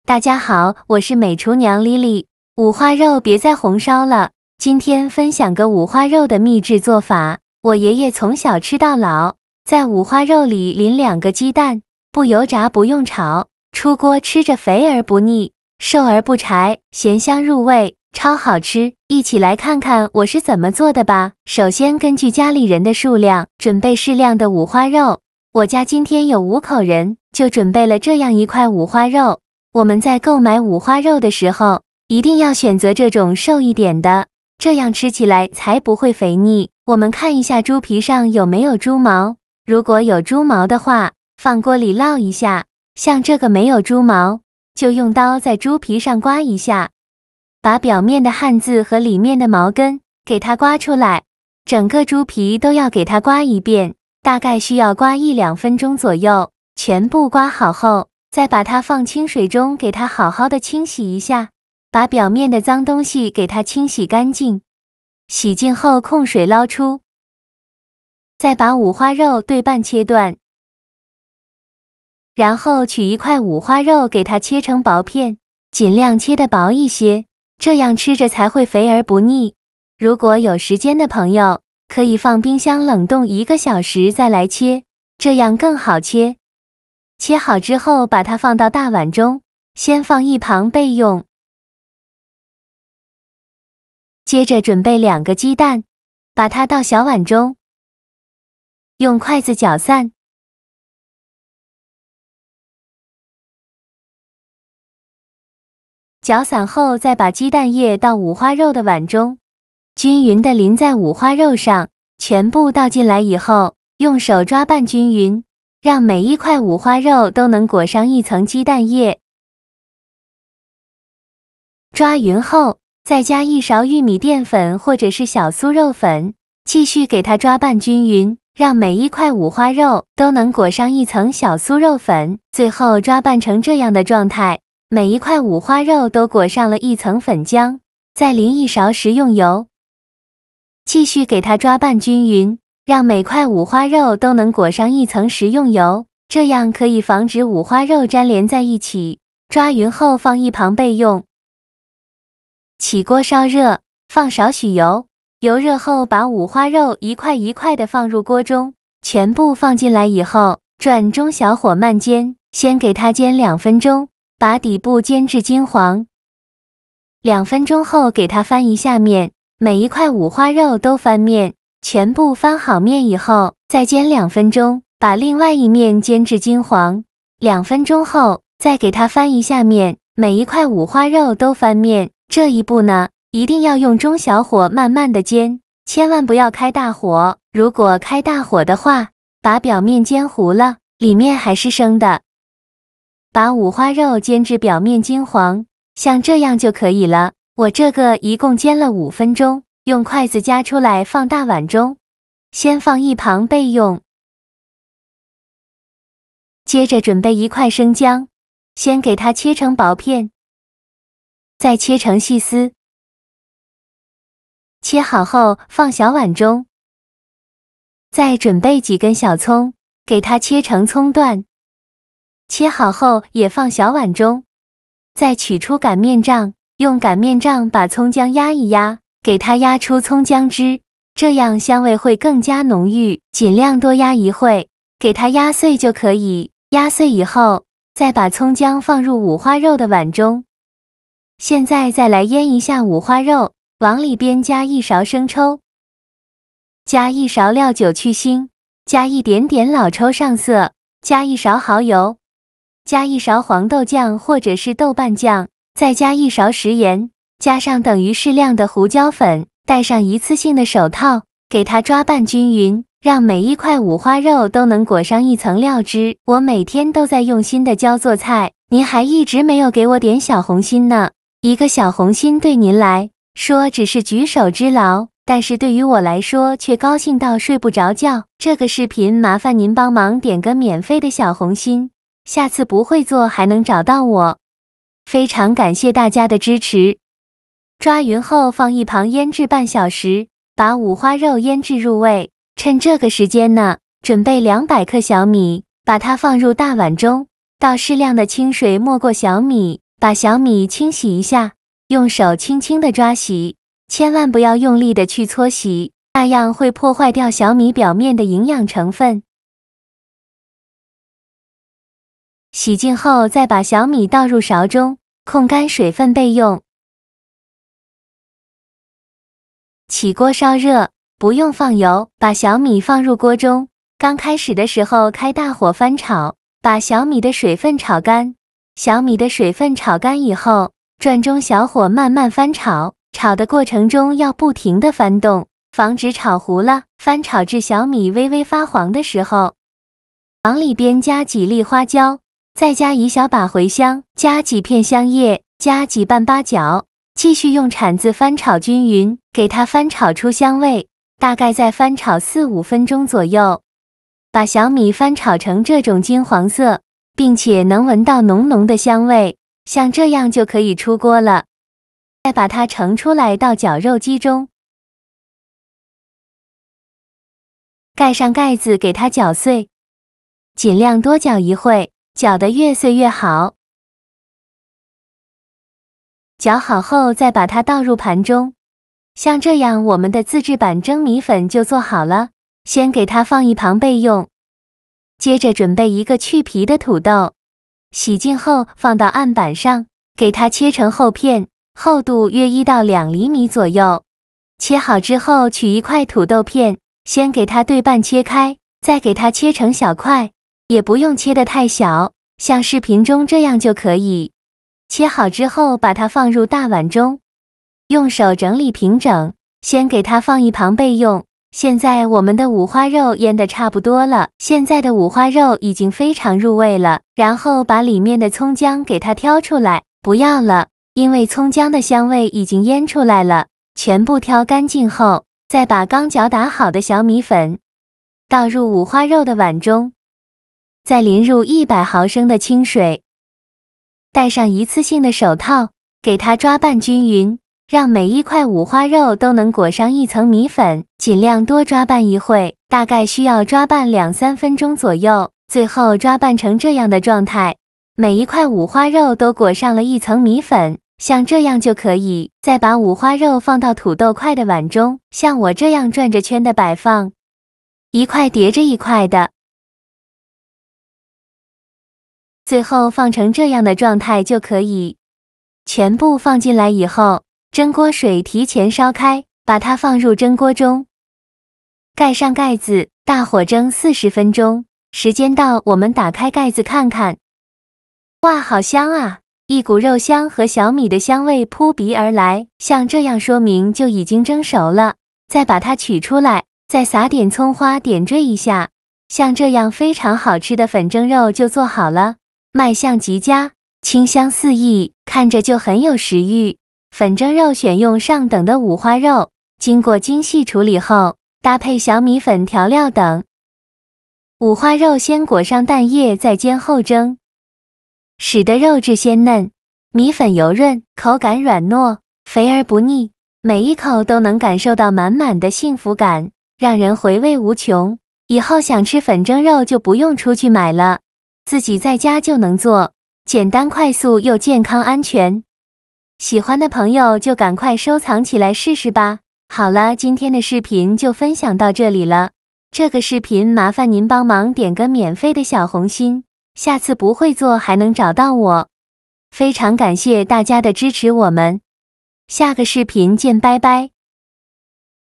大家好，我是美厨娘丽丽。五花肉别再红烧了，今天分享个五花肉的秘制做法。我爷爷从小吃到老，在五花肉里淋2个鸡蛋，不油炸不用炒，出锅吃着肥而不腻，瘦而不柴，咸香入味，超好吃。一起来看看我是怎么做的吧。首先根据家里人的数量，准备适量的五花肉。我家今天有5口人，就准备了这样一块五花肉。我们在购买五花肉的时候，一定要选择这种瘦一点的，这样吃起来才不会肥腻。我们看一下猪皮上有没有猪毛，如果有猪毛的话，放锅里烙一下。像这个没有猪毛，就用刀在猪皮上刮一下，把表面的汗渍和里面的毛根给它刮出来。整个猪皮都要给它刮一遍，大概需要刮1-2分钟左右。全部刮好后，再把它放清水中，给它好好的清洗一下，把表面的脏东西给它清洗干净。洗净后控水捞出，再把五花肉对半切断，然后取一块五花肉给它切成薄片，尽量切得薄一些，这样吃着才会肥而不腻。如果有时间的朋友，可以放冰箱冷冻1个小时再来切，这样更好切。切好之后，把它放到大碗中，先放一旁备用。接着准备2个鸡蛋，把它倒小碗中，用筷子搅散。搅散后，再把鸡蛋液倒五花肉的碗中，均匀的淋在五花肉上，全部倒进来以后，用手抓拌均匀。让每一块五花肉都能裹上一层鸡蛋液。抓匀后，再加1勺玉米淀粉或者是小酥肉粉，继续给它抓拌均匀，让每一块五花肉都能裹上一层小酥肉粉。最后抓拌成这样的状态，每一块五花肉都裹上了一层粉浆，再淋1勺食用油，继续给它抓拌均匀。让每块五花肉都能裹上一层食用油，这样可以防止五花肉粘连在一起。抓匀后放一旁备用。起锅烧热，放少许油，油热后把五花肉一块一块的放入锅中，全部放进来以后，转中小火慢煎，先给它煎2分钟，把底部煎至金黄。2分钟后给它翻一下面，每一块五花肉都翻面。全部翻好面以后，再煎2分钟，把另外一面煎至金黄。2分钟后，再给它翻一下面，每一块五花肉都翻面。这一步呢，一定要用中小火慢慢的煎，千万不要开大火。如果开大火的话，把表面煎糊了，里面还是生的。把五花肉煎至表面金黄，像这样就可以了。我这个一共煎了5分钟。用筷子夹出来放大碗中，先放一旁备用。接着准备1块生姜，先给它切成薄片，再切成细丝。切好后放小碗中。再准备几根小葱，给它切成葱段，切好后也放小碗中。再取出擀面杖，用擀面杖把葱姜压一压。给它压出葱姜汁，这样香味会更加浓郁，尽量多压一会，给它压碎就可以。压碎以后，再把葱姜放入五花肉的碗中。现在再来腌一下五花肉，往里边加1勺生抽，加1勺料酒去腥，加一点点老抽上色，加1勺蚝油，加1勺黄豆酱或者是豆瓣酱，再加1勺食盐。加上等于适量的胡椒粉，戴上一次性的手套，给它抓拌均匀，让每一块五花肉都能裹上一层料汁。我每天都在用心的教做菜，您还一直没有给我点小红心呢。1个小红心对您来说只是举手之劳，但是对于我来说却高兴到睡不着觉。这个视频麻烦您帮忙点个免费的小红心，下次不会做还能找到我。非常感谢大家的支持。抓匀后放一旁腌制半小时，把五花肉腌制入味。趁这个时间呢，准备200克小米，把它放入大碗中，倒适量的清水没过小米，把小米清洗一下，用手轻轻的抓洗，千万不要用力的去搓洗，那样会破坏掉小米表面的营养成分。洗净后，再把小米倒入勺中，控干水分备用。起锅烧热，不用放油，把小米放入锅中。刚开始的时候开大火翻炒，把小米的水分炒干。小米的水分炒干以后，转中小火慢慢翻炒，炒的过程中要不停的翻动，防止炒糊了。翻炒至小米微微发黄的时候，往里边加几粒花椒，再加一小把茴香，加几片香叶，加几瓣八角，继续用铲子翻炒均匀，给它翻炒出香味，大概再翻炒4-5分钟左右。把小米翻炒成这种金黄色，并且能闻到浓浓的香味，像这样就可以出锅了。再把它盛出来到绞肉机中，盖上盖子给它搅碎，尽量多搅一会，搅得越碎越好。搅好后再把它倒入盘中，像这样我们的自制版蒸米粉就做好了，先给它放一旁备用。接着准备一个去皮的土豆，洗净后放到案板上，给它切成厚片，厚度约1到2厘米左右。切好之后，取一块土豆片，先给它对半切开，再给它切成小块，也不用切得太小，像视频中这样就可以。切好之后，把它放入大碗中，用手整理平整，先给它放一旁备用。现在我们的五花肉腌得差不多了，现在的五花肉已经非常入味了。然后把里面的葱姜给它挑出来，不要了，因为葱姜的香味已经腌出来了。全部挑干净后，再把刚搅打好的小米粉倒入五花肉的碗中，再淋入100毫升的清水，戴上一次性的手套，给它抓拌均匀。让每一块五花肉都能裹上一层米粉，尽量多抓拌一会，大概需要抓拌2-3分钟左右。最后抓拌成这样的状态，每一块五花肉都裹上了一层米粉，像这样就可以。再把五花肉放到土豆块的碗中，像我这样转着圈的摆放，一块叠着一块的，最后放成这样的状态就可以。全部放进来以后，蒸锅水提前烧开，把它放入蒸锅中，盖上盖子，大火蒸40分钟。时间到，我们打开盖子看看，哇，好香啊！一股肉香和小米的香味扑鼻而来，像这样说明就已经蒸熟了。再把它取出来，再撒点葱花点缀一下，像这样非常好吃的粉蒸肉就做好了，卖相极佳，清香四溢，看着就很有食欲。粉蒸肉选用上等的五花肉，经过精细处理后，搭配小米粉调料等。五花肉先裹上蛋液，再煎后蒸，使得肉质鲜嫩，米粉油润，口感软糯，肥而不腻，每一口都能感受到满满的幸福感，让人回味无穷。以后想吃粉蒸肉就不用出去买了，自己在家就能做，简单快速又健康安全。喜欢的朋友就赶快收藏起来试试吧。好了，今天的视频就分享到这里了。这个视频麻烦您帮忙点个免费的小红心，下次不会做还能找到我。非常感谢大家的支持，我们下个视频见，拜拜。